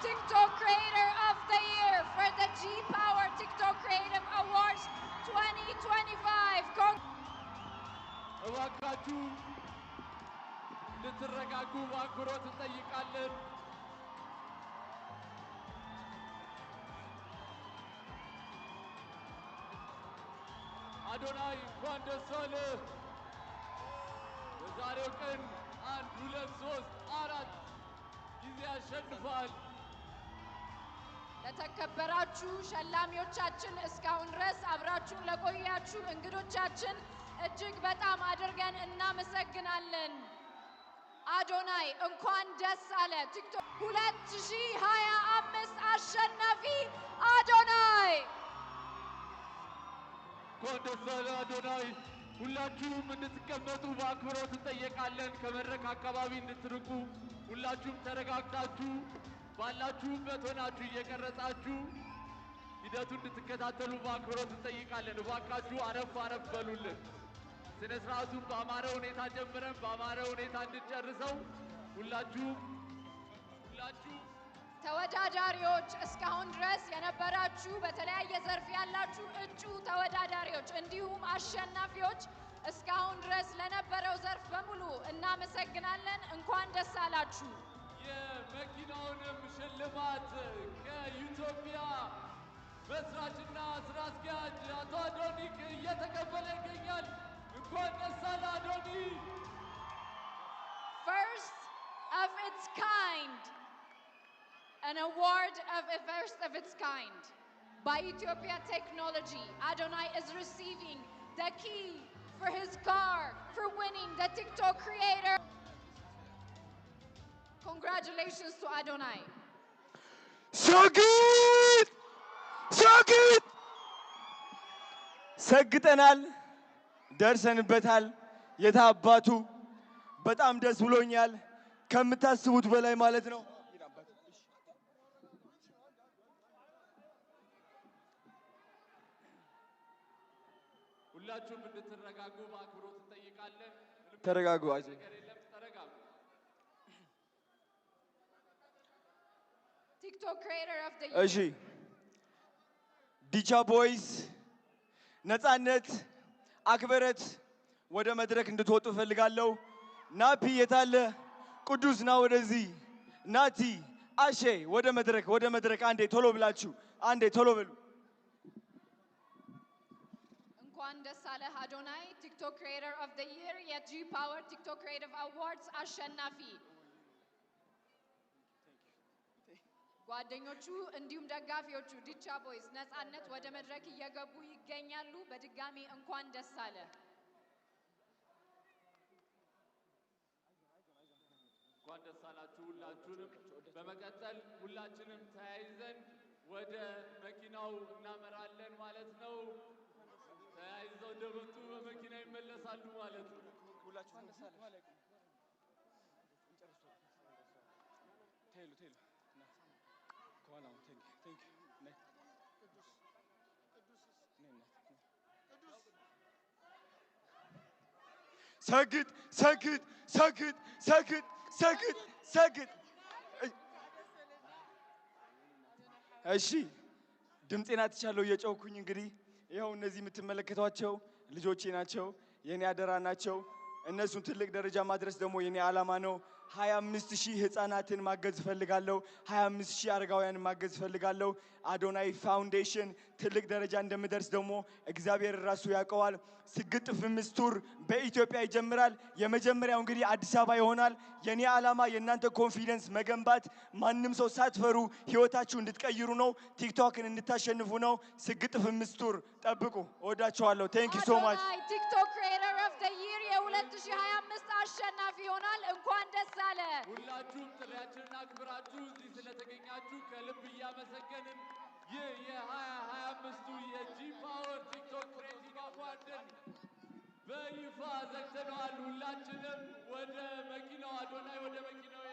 TikTok Creator of the Year for the G Power TikTok Creative Awards 2025. እባካችሁ ልትረጋጉ በአክብሮት እንጠይቃለን። አዶናይ እንኳን ደስ አለህ። በዛሬው ቀን 1 2 3 4 ጊዜ አሸንፏል። ለተከበራችሁ ሸላሚዎቻችን እስካሁን ድረስ አብራችሁን ለቆያችሁ እንግዶቻችን እጅግ በጣም አድርገን እናመሰግናለን። አዶናይ እንኳን ደስ አለ። ቲክቶክ 2025 አሸናፊ አዶናይ እንኳን ደስ አለ አዶናይ። ሁላችሁም እንድትቀመጡ በአክብሮት እንጠይቃለን። ከመድረክ አካባቢ እንድትርቁ ሁላችሁም ተረጋግታችሁ ባላችሁበት ሆናችሁ እየቀረጻችሁ ሂደቱን እንድትከታተሉ በአክብሮት እንጠይቃለን። እባካችሁ አረፍ አረፍ በሉልን። ስነ ስርዓቱን በአማረ ሁኔታ ጀምረን በአማረ ሁኔታ እንድንጨርሰው ሁላችሁ ተወዳዳሪዎች እስካሁን ድረስ የነበራችሁ በተለያየ ዘርፍ ያላችሁ እጩ ተወዳዳሪዎች እንዲሁም አሸናፊዎች እስካሁን ድረስ ለነበረው ዘርፍ በሙሉ እናመሰግናለን። እንኳን ደስ አላችሁ። የመኪናውንም ሽልማት ከኢትዮጵያ መስራችና ስራ አስኪያጅ አቶ አዶኒክ እየተቀበለ ይገኛል። እንኳን ደስ አለ አዶኒ። First of its kind, an award of a first of its kind by Ethiopia Technology. Adonai is receiving the key for his car for winning the TikTok Creator. Congratulations to Adonai. So good! So good! ሰግጠናል፣ ደርሰንበታል። የታባቱ በጣም ደስ ብሎኛል፣ ከምታስቡት በላይ ማለት ነው። ሁላችሁም እንድትረጋጉ በአክብሮት እንጠይቃለን። ተረጋጉ። TikTok Creator of the Year. እሺ ዲቻ ቦይስ ነፃነት አክብረት ወደ መድረክ እንድትወጡ ፈልጋለሁ። ናፒ የታለ? ቅዱስ ና ወደዚህ። ናቲ አሼ ወደ መድረክ አንዴ ቶሎ ብላችሁ አንዴ ቶሎ በሉ። እንኳን ደስ አለህ አዶናይ ቲክቶክ ክሪኤተር ኦፍ ዘ ይር የጂ ፓወር ቲክቶክ ክሪኤቲቭ አዋርድስ አሸናፊ። ጓደኞቹ እንዲሁም ደጋፊዎቹ ዲቻ ቦይስ ነፃነት ወደ መድረክ እየገቡ ይገኛሉ። በድጋሚ እንኳን ደስ አለ። እንኳን ደስ አላችሁ ሁላችሁንም። በመቀጠል ሁላችንም ተያይዘን ወደ መኪናው እናመራለን ማለት ነው። ተያይዘው እንደመጡ በመኪና ይመለሳሉ ማለት ነው። ሁላችሁም ደስ አላችሁ። ቴሉ ከኋላ ቴንክ ሰግጥ ሰግጥ ሰግጥ ሰግጥ ሰግጥ ሰግጥ። እሺ ድምጼን አትቻለሁ እየጮኩኝ። እንግዲህ ይኸው እነዚህ የምትመለከቷቸው ልጆቼ ናቸው፣ የኔ አደራ ናቸው። እነሱን ትልቅ ደረጃ ማድረስ ደግሞ የኔ ዓላማ ነው። 25,000 ህፃናትን ማገዝ ፈልጋለሁ። 25,000 አረጋውያንን ማገዝ ፈልጋለሁ። አዶናይ ፋውንዴሽን ትልቅ ደረጃ እንደምደርስ ደግሞ እግዚአብሔር ራሱ ያውቀዋል። ስግጥ ፍምስ ቱር በኢትዮጵያ ይጀምራል። የመጀመሪያው እንግዲህ አዲስ አበባ ይሆናል። የኔ ዓላማ የእናንተ ኮንፊደንስ መገንባት፣ ማንም ሰው ሳትፈሩ ህይወታችሁ እንድትቀይሩ ነው። ቲክቶክን እንድታሸንፉ ነው። ስግጥ ፍምስ ቱር ጠብቁ። እወዳችኋለሁ። ቴንክ ዩ ሶ ማች። ቲክቶክ ክሪኤተር ኦፍ ዘ ይር የ2025 አሸናፊ ይሆናል። እንኳን ደስ አለ። ሁላችሁም ጥሪያችንን አክብራችሁ እዚህ ስለተገኛችሁ ከልብ እያመሰገንን ይህ የ2025ቱ የጂ ፓወር ቲክቶክ ክሬቲቭ አዋርድን በይፋ ዘግተነዋል። ሁላችንም ወደ መኪናው አዶናይ ወደ መኪናው